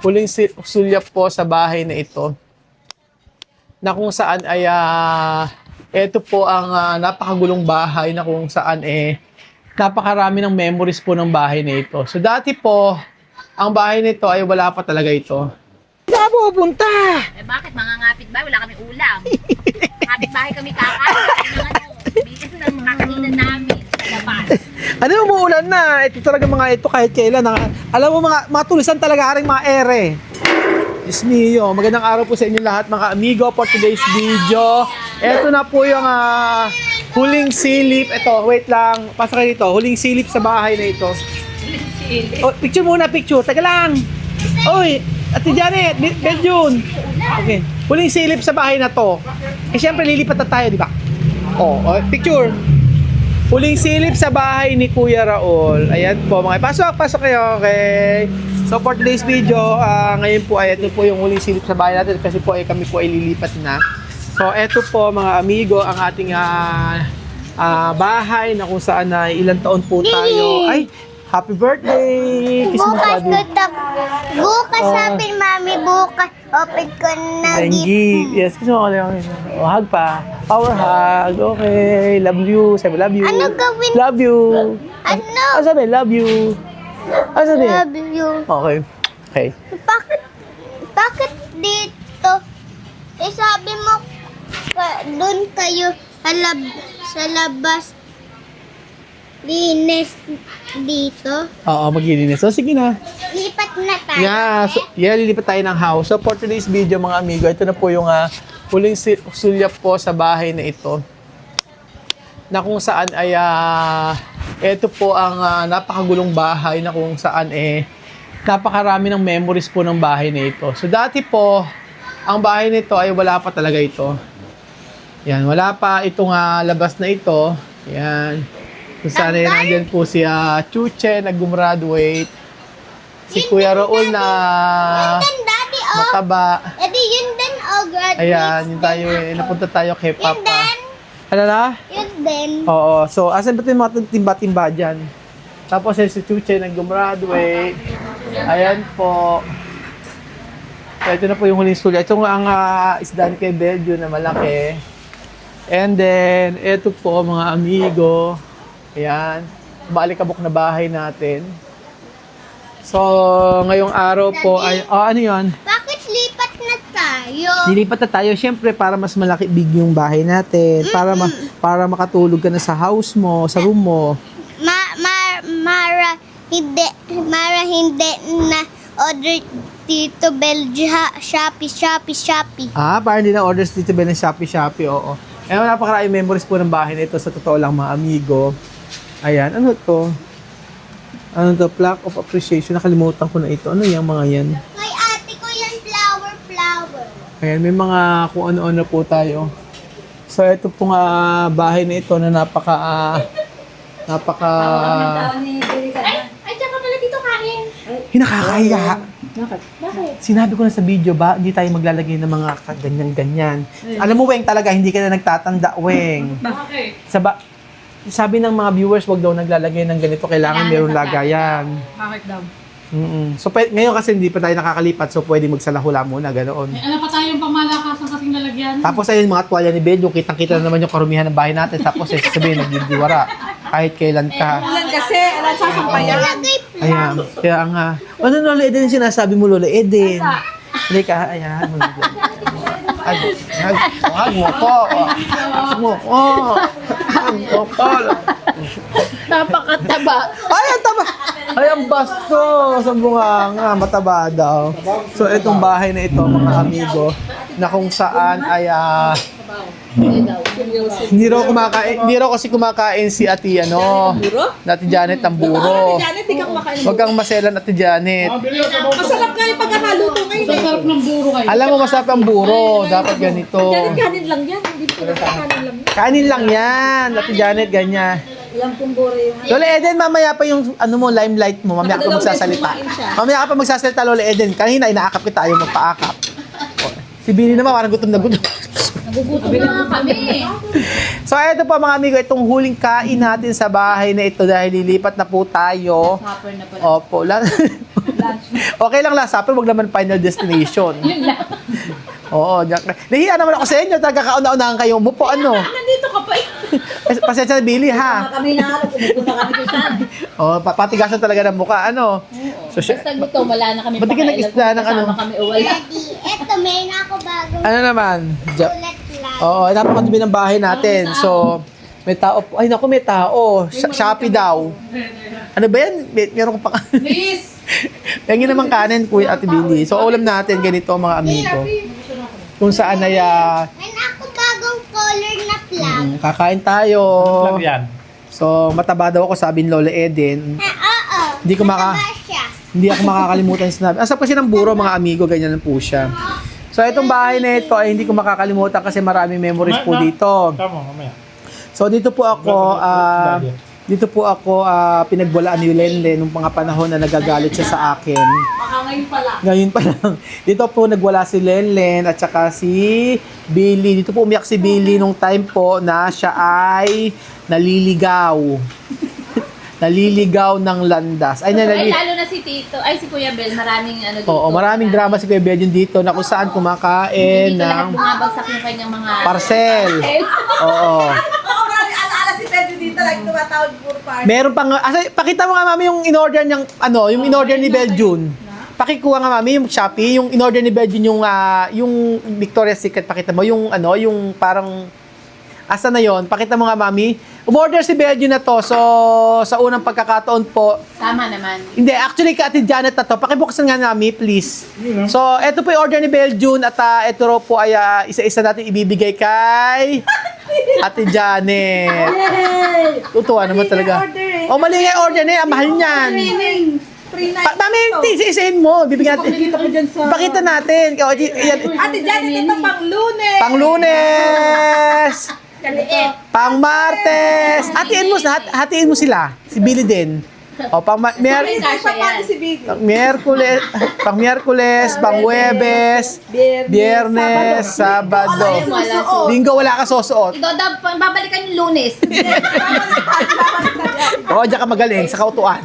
huling sulyap po sa bahay na ito, na kung saan ay ito po ang napakagulong bahay na kung saan napakarami ng memories po ng bahay na ito. So dati po, ang bahay nito ay wala pa talaga ito. Saan po pupunta? Eh bakit mga ngapit ba? Wala kami ulam. Ngapit bahay kami kakain ng bilis ng makakainan namin sa labas. Ano yung umuulan na? Ito talaga mga ito kahit kailan. Alam mo mga tulisan talaga aring mga ere. Diyos mio, magandang araw po sa inyo lahat mga amigo for today's video. Ito na po yung huling silip. Ito, wait lang. Pasok kayo dito. Huling silip sa bahay na ito. Oh, picture muna, picture. Taga lang. Oy, Ate Janet, Beljun. Okay. Huling silip sa bahay na to. Eh, syempre lilipat na tayo, di ba? Oh, picture. Huling silip sa bahay ni Kuya Raul. Ayan po mga pasok kayo, okay. So for today's video, ngayon po ay ito po yung huling silip sa bahay natin kasi po kami po ay lilipat na. So ito po mga amigo ang ating bahay na kung saan ilang taon po tayo. Ay, happy birthday! Kiss mo, Daddy. Bukas sabi ni Mami, bukas open ko na Benji. Yes, kiss mo ako lang. Hug pa. Power hug. Okay. Love you. Sabi, love you. Ano gawin? Love you. Ano? Ano sabi? Love you. Ano sabi? Love you. Okay. Okay. Bakit dito? Eh sabi mo, doon kayo sa labas. Linis dito. Oo, maglilinis. So, sige na. Lipat na tayo. Lilipat tayo ng house. So, for today's video, mga amigo, ito na po yung huling sulyap po sa bahay na ito. Na kung saan ay, ito po ang napakagulong bahay na kung saan napakarami ng memories po ng bahay na ito. So, dati po, ang bahay nito ay wala pa talaga ito. Yan, wala pa itong labas na ito. Yan. Kung saan nandyan po si Chuche, nag-graduate. Si Kuya Raul na mataba. Edi yun din, graduate. Ayan, yun tayo napunta tayo kay Yun Papa. din. Ano na? Yun din. Oo, so asan ba yung mga timba-timba dyan? Tapos si Chuche nag-graduate. Ayan po. So, ito na po yung huling sulyap. Ito nga ang isdaan kay Belgio na malaki. And then, ito po mga amigo. Ayan. Balik-abok na bahay natin. So, ngayong araw po ay... ano yun? Bakit lipat na tayo? Nilipat na tayo. Siyempre, para mas malaki big yung bahay natin. Para makatulog ka na sa house mo, sa room mo. Mara hindi na order dito Belgia, Shopee. Para hindi na orders dito ba ng Shopee, oo. Napakaraming memories po ng bahay na ito. Sa totoo lang, mga amigo. Ayan, ano to? Ano to? Plaque of appreciation. Nakalimutan ko na ito. Ano yung mga yan? Kay ate ko yan, flower. Ayan, may mga kung ano-ano po tayo. So, ito pong bahay na ito na napaka... Ay, diyan ka pala dito kain. Hinakakaya. Bakit? Sinabi ko na sa video ba, hindi tayo maglalagay ng mga ganyan-ganyan. Alam mo, Weng, talaga, hindi ka na nagtatanda, Weng. Bakit? Sabi ng mga viewers, wag daw naglalagay ng ganito, kailangan mayroong lagayan. Bakit daw? So, ngayon kasi hindi pa tayo nakakalipat, so pwede magsalahula muna, ganoon. Alam pa tayong pamalakasan kasing lalagyan. Tapos ayun, mga tuwalya ni Bello, kitang-kita na naman yung karumihan ng bahay natin, tapos sabihin, nagdidiwara. Kahit kailan ka. Ulan kasi, alam sasampayan. Ayan, kaya nga. Ano, Lola Eden, yung sinasabi mo, Lola Eden? Hindi ka, ayan. Hag mo po. Hag mo po. Hag mo po. Napakataba. Ay, ang taba! Ay, ang basto! Sa bunganga, mataba daw. So, itong bahay na ito, mga amigo, na kung saan ay hindi raw kasi kumakain si Ate Ate Janet ang buro. Janet, di ka kumakain. Wag kang maselan, Ate Janet. Masarap nga yung pagkakaluto ngayon. Masarap ng buro kayo. Alam mo, masarap ang buro. Dapat ganito. Janet, kanin lang yan. Hindi po kanin lang yan. Kanin lang yan, Ate Janet, ganyan. Ilang pong buro yung... Lola Eden, mamaya pa yung limelight mo. Mamaya ka pa magsasalita. Mamaya ka pa magsasalita, Lola Eden. Kanina, inaakap kita, ayaw magpaakap. Si Bini naman, parang gutom na gutom. Nagugutom na kami. So, ito po mga amigo, itong huling kain natin sa bahay na ito dahil lilipat na po tayo. Supper na pala. Opo. Okay lang last supper, wag naman final destination. Oo, nahiya naman ako sa inyo, talaga kauna-unahan kayo umupo, ano. Nandito ka pa. Pasensya na, Billy, ha? Kami na pupunta kami kung saan. Oo, patigasan talaga ng mukha, ano. So, Basta gutom, wala na kami Ba't di ka nag-isda ng ano? kasama kami o wala. Daddy, eto, may na ako bagong ano naman? ulat lang. Oo, napakadumi ng bahay natin. So, may tao po. Ay, naku, may tao. Shopee daw. Ano ba yan? Meron ko pa. Please! Yan yun naman kanin, Kuya Ate Billy. So, ulam natin, ganito mga amigo. Kung saan ay May na ako bagong color na plug. kakain tayo. Lang yan. So, mataba daw ako, sabi ni Lola Eden. Oo. Hindi ko Mataba siya. Hindi ako makakalimutan yung sinabi. Asap kasi ng buro, mga amigo, ganyan lang po siya. So, itong bahay na ito ay hindi ko makakalimutan kasi maraming memories po dito. Tama, mamaya. So, dito po ako, pinagbulaan ni Lenlen nung mga panahon na nagagalit siya sa akin. Baka ngayon pala. Ngayon pa lang. Dito po nagwala si Lenlen at saka si Billy. Dito po umiyak si Billy nung time po na siya ay naliligaw. Naliligaw ng landas. Ay, lalo na si Tito. Ay, si Kuya Bel. Maraming ano dito. Oo, maraming drama si Kuya Belgian dito na kung saan kumakain Dito lahat ng bumabagsak yung kanyang mga... parcel. Oo. Oo, marami alaala si Pedro dito. Like, tumatawag puro party. Meron pang, pakita mo nga mami yung in-order niyang, yung in-order ni Belgian. Pakikuha nga mami yung Shopee, yung in-order ni Belgian yung Victoria's Secret, pakita mo, yung parang, asa na yon? Pakita mo nga mami. Umorder si Belgian na to, so sa unang pagkakataon po, Tama naman. hindi, actually ka Ate Janet na to, pakibuksan nga nami, please. So, eto po yung order ni Belgian at ito raw po ay isa-isa natin ibibigay kay Ate Janet. Tutuwa naman talaga. Oh, mali nga yung order niya, ang mahal niyan. Mami, isa-isahin mo, bibigyan natin. Pakita natin. Ate Janet, ito pang Lunes. Pang Lunes! Kaliit. Pang Martes! Hatiin mo sila. Si Billy din. O, pang Miyerkules, pang Huwebes, Biyernes, Sabado. Linggo wala ka susuot. Ito daw, babalikan yung Lunes. Oo, diyan ka magaling sa kautuan.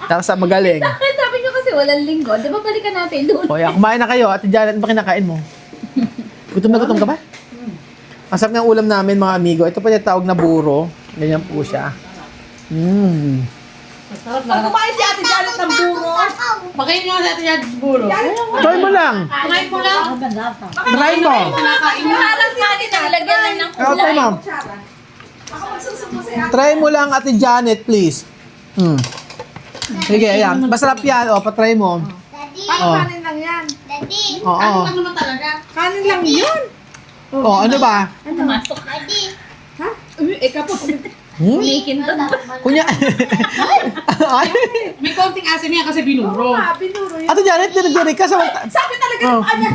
Diyan ka sa magaling. Sabi niyo kasi walang linggo. Di ba balikan natin Lunes? O, yan, kumain na kayo. Ate Janet, ano ba kinakain mo? Gutom na gutom ka ba? Ang sarap ng ulam namin, mga amigo. Ito pa yung tawag na buro. Ganyan po siya. Pag kumain si Ate Janet ng buro, Pakain nga natin yan sa buro. Try mo lang. Pakain mo lang. Try mo. Parang natin nalagyan lang ng Try kulay. mo. ako magsusubo si Ate. Try mo lang, Ate Janet, please. Sige, ayan. Masarap yan. O, patry mo. Daddy, Oh. Kanin lang yan. Daddy, Oo. Ano lang naman talaga? Kanin lang yun. O, ano ba? Pumasok. daddy. Ha? Ikaw po. Umikin to. Kunya. Ay. May konting asin niya kasi binuro. Binuro yun. Ate Janet, dinagdiri ka. Sabi talaga ng kanya.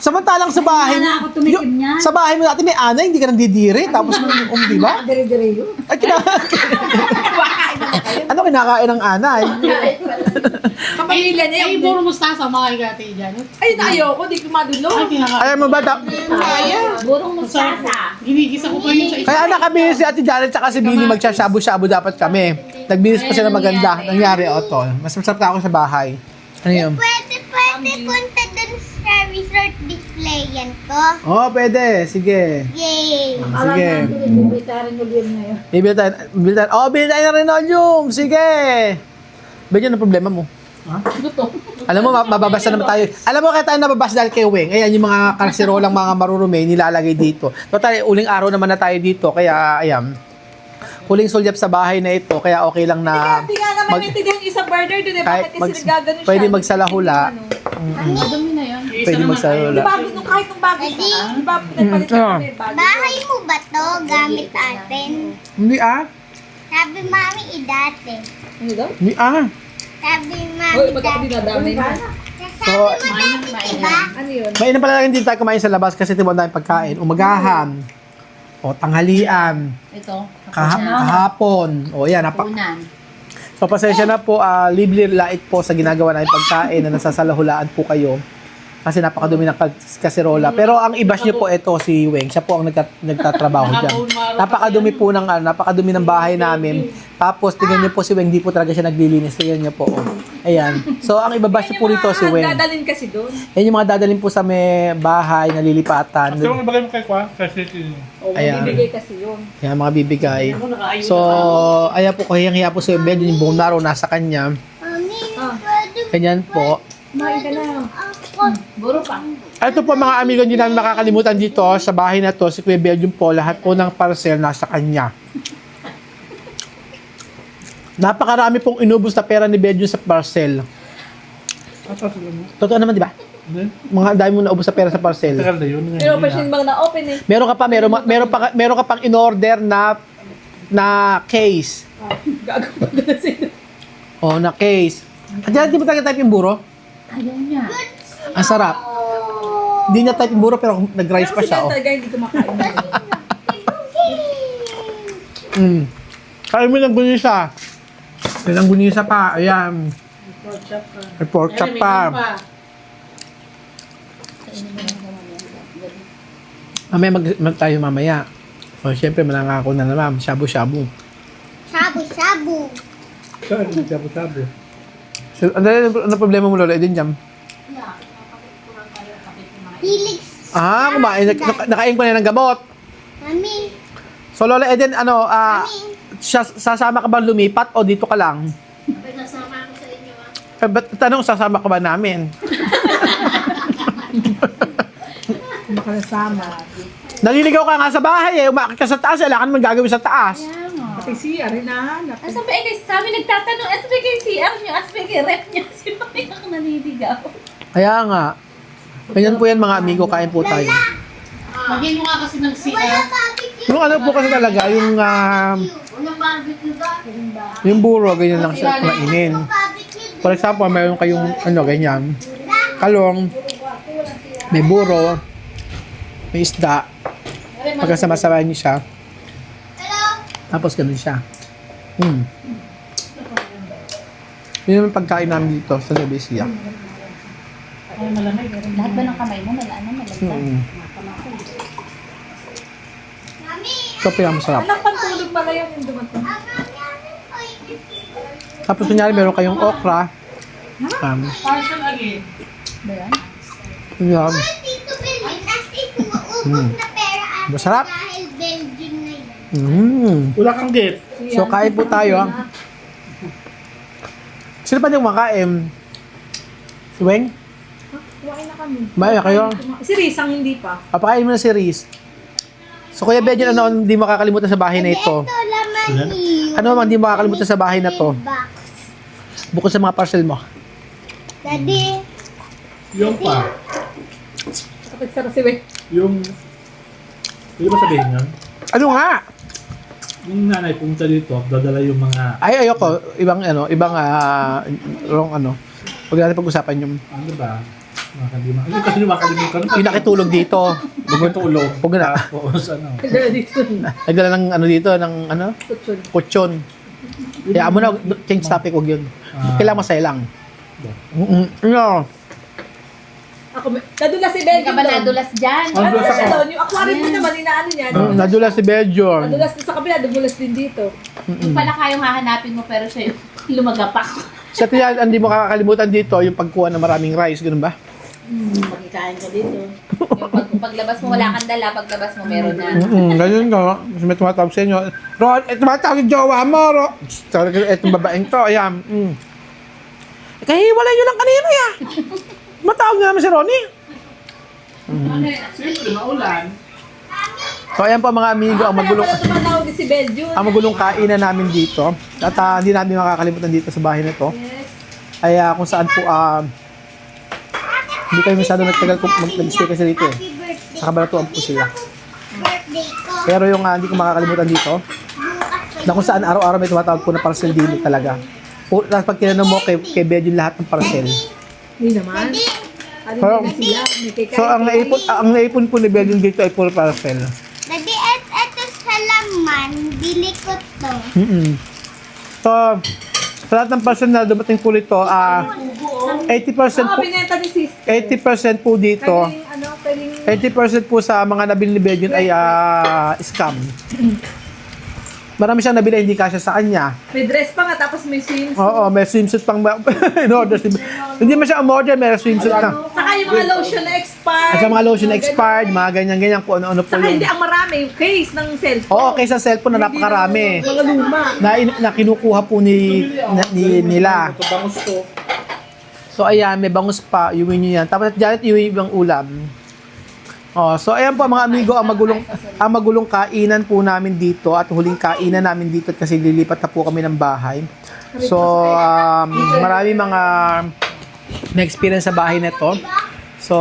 Samantalang sa bahay mo. Wala ako tumikim niyan. Sa bahay mo dati may ana, hindi ka nagdidiri. Tapos, di ba? Dire-dire yun. Ay, ano kinakain ng ana? Kapamilya niya Ay, yung puro mustasa, makikati dyan. Ay, ayaw ko. Di ko madulo. Ay, kinakain. Ayaw mo ba? Burong mustasa. Ginigisa ko pa yun sa isa. Kaya kami si Ate Janet at si Billy magsashabu-shabu dapat kami. Nagbinis pa sila maganda. Nangyari, to. Mas masarap na ako sa bahay. Ano yun? Pwede punta dun sa resort display yan ko. Oo, pwede. Sige. Yay! Sige. Bibitarin mo din na yun. Bibili tayo. Oh, bili tayo ng Renolium. Sige. Ba yun ang problema mo? Alam mo, mababasa naman tayo. Alam mo, kaya tayo nababasa dahil kay Weng. Ayan, yung mga kasirolang mga marurumi, nilalagay dito. So, tayo, uling araw naman na tayo dito. Kaya, ayan. Huling sulyap sa bahay na ito. Kaya okay lang na... Hindi nga naman maintindihan yung isa burner dun eh. Bakit kasi nagagano siya? pwede magsalahula. Dumi na yun. Pwede magsalahula. Di ba, nung kahit nung bago siya, di ba, nagpalit na kami bago. Bahay mo ba to? Gamit natin. Hindi Sabi mami idate. Ano daw? Hindi Sabi mami Hoy, ba't ako idate. dinadamay mo? Sabi mo dati, diba? Ano yun? Mainam pala hindi tayo kumain sa labas kasi tibo tayong pagkain. Umagahan. O tanghalian. Ito. Kahapon. O yan. Punan. So pasensya na po. Libre lait po sa ginagawa namin pagkain na nasasalahulaan po kayo. Kasi napakadumi ng kaserola. Pero ang i-bash nyo po ito si Weng. Siya po ang nagtatrabaho dyan. Napakadumi po ng napakadumi ng bahay namin. Tapos tingnan niyo po si Weng, di po talaga siya naglilinis. Tingnan niyo po. Oh. Ayan. So ang ibabash nyo po rito si Weng. Dadalhin kasi doon. Yan yung mga dadalhin po sa may bahay, nalilipatan. Yung ibagay mo kay Kwa, kasi O, Ayan. bibigay kasi yun. Yan, mga bibigay. So, ayan po, kahiyang-hiya po si Weng. Yung buong naro nasa kanya. Mami, Ah. pwede Ganyan po. Kumain ka na. ako. Buro pa. Ito po mga amigo, hindi namin makakalimutan dito sa bahay na to, si Kuya Belgium po, lahat po ng parcel nasa kanya. Napakarami pong inubos na pera ni Belgium sa parcel. Totoo naman, di ba? Mga dami mo naubos sa pera sa parcel. tagal na yun. Pero pa siya bang na-open eh. Meron ka pang in-order na case. Gago pa na sila. Oh, na case. Andiyan, di mo talaga type yung buro? Ayaw niya. Ang sarap. Hindi niya type yung buro pero nag-rice pa Pero siya. sila Oh. talaga hindi kumakain. Kaya mo ng gunisa. May ng gunisa pa. Ayan. May pork chop pa. Mamaya mag tayo mamaya. O, syempre, malangako na naman. Shabu-shabu. Shabu-shabu. Saan? Sabo-sabo. So, ano problema mo, Lola? Edin jam. Hilig. Kumain. Nakain ko na ng gamot. Mami, So, Lola Eden, sasama ka ba lumipat o dito ka lang? Sasama ako sa inyo. Ba't tanong, sasama ka ba namin? Baka nasama. Naliligaw ka nga sa bahay eh. Umakit ka sa taas. Kailangan mo gagawin sa taas. Pati siya rin nahanap. Asan ba kayo sa amin nagtatanong? Asan ba kayo CR nyo? Asan ba kayo rep nyo? Sino ba yung naniligaw? Kaya nga. Ganyan po yan mga amigo. Kain po tayo. Magyan mo nga kasi ng CR. barbecue. Yung ano po kasi talaga, yung Walang barbecue ba? yung buro, ganyan lang siya kumainin. Barbecue. For example, mayroon kayong ganyan. Kalong, may buro, may isda. Pagkasama-sama niyo siya. Hello? Tapos ganun siya. Yun yung pagkain namin dito sa Nevesia. Lahat ba ng kamay mo? Malagyan. Mami, Ito po yung masarap. Anak, pantulog pala yan yung dumating. Tapos kunyari meron kayong okra. Partial again. Yun. Tito Belgium, as ito maubos na pera at Masarap. dahil Belgium na yan. Wala kang gate. So kain po tayo. Sino pa yung makain? Si Weng? Kumain na kami. Maya kayo. Si Rizang hindi pa. Papakain mo na si Riz. So Kuya Benjen, ano hindi makakalimutan sa bahay na ito? Ito laman niyo. Ano ang hindi makakalimutan sa bahay na to? Box. Bukod sa mga parcel mo. Daddy, Yung pa. Kapag sarap si Weng. Yung... Pwede ba sabihin yan? Ano nga? Yung nanay pumunta dito, dadala yung mga... Ay, ayoko. Ibang wrong Huwag natin pag-usapan yung Ano ba? Makalimutan. Ano kasi makalimutan? yung nakitulog dito. Magtulog. Huwag na. Tapos ano? Dala dito. Nagdala ng dito, ng Kutsyon. kutsyon. Kaya mo na, change topic, huwag yun. Kailangan masaya lang. No. Ako, nadulas si Ben. Hindi ka ba nadulas dyan? Ang Ano dulas siya ako. doon? Yung aquarium mo naman, inaano niya. Nadulas si Belgium. Nadulas din sa kabila, dumulas din dito. Yung pala kayong hahanapin mo pero siya yung lumagapak. Sa tiyan, hindi mo kakakalimutan dito yung pagkuha ng maraming rice, ganun ba? Magkikain ka dito. Yung paglabas mo, wala kang dala. Paglabas mo, meron na. Ganyan ka. Kasi may tumatawag sa inyo. Ron, tumatawag yung jowa mo, Ron. Talaga, itong babaeng to, ayan. Kahiwalay nyo lang kanina, ya. Matawag na naman si Ronnie. Siyempre, maulan. So, ayan po mga amigo, ang magulong, Kaya pala tumatawag din si Belgium. ang magulong kainan namin dito. At hindi namin makakalimutan dito sa bahay na to. Yes. Ay kung saan po, hindi kayo masyado nagtagal kung mag-stay kasi dito eh. happy birthday. Sa Cabanatuan po sila. Birthday ko. Pero yung hindi ko makakalimutan dito, na kung saan araw-araw may tumatawag po na parcel dili talaga. Tapos pag tinanong mo kay Belgium lahat ng parcel. Hindi naman. Alin Pero- na sila. May kay So ang naipon po ni Belgium dito ay full parcel. Daddy, eto sa laman, bili ko to. So, sa lahat ng parcel na dumating po nito, 80% po, binenta ni sis. 80% po dito. Pwedeng 80% po sa mga nabili ni Belgian ay scam. Marami siyang nabili, hindi kasya sa kanya. may dress pa nga, tapos may swimsuit. Oo, may swimsuit pang in-order. Hindi man siya umorder, may swimsuit na. Saka yung mga lotion na expired. At sa mga lotion expired, mga ganyan-ganyan kung ano-ano po Saka yung... hindi ang marami, yung case ng cellphone. Oo, kaysa cellphone na napakarami. Mga luma. Na kinukuha po nila. So ayan, may bangus pa, iuwi nyo yan. Tapos Janet, iuwi yung ulam. Oh, so ayan po mga amigo, ang magulong kainan po namin dito at huling kainan namin dito kasi lilipat na po kami ng bahay. So marami mga na-experience sa bahay na to. So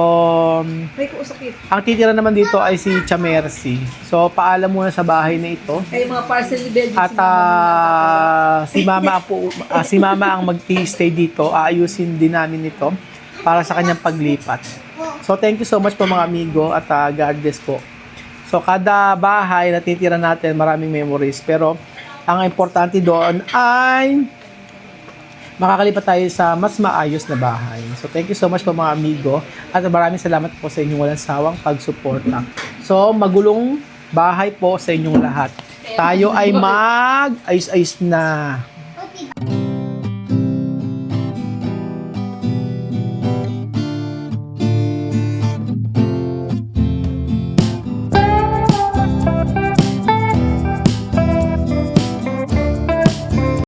May kuusakit. ang titira naman dito ay si Chamercy. So paalam muna sa bahay na ito. Kaya yung mga parcel ni Belgium. At si Mama ang mag-stay dito. Aayusin din namin ito para sa kanyang paglipat. So thank you so much po mga amigo at God bless po. So kada bahay na titira natin maraming memories pero ang importante doon ay makakalipat tayo sa mas maayos na bahay. So thank you so much po mga amigo at maraming salamat po sa inyong walang sawang pagsuporta. So magulong bahay po sa inyong lahat. Tayo ay mag-ayos-ayos na.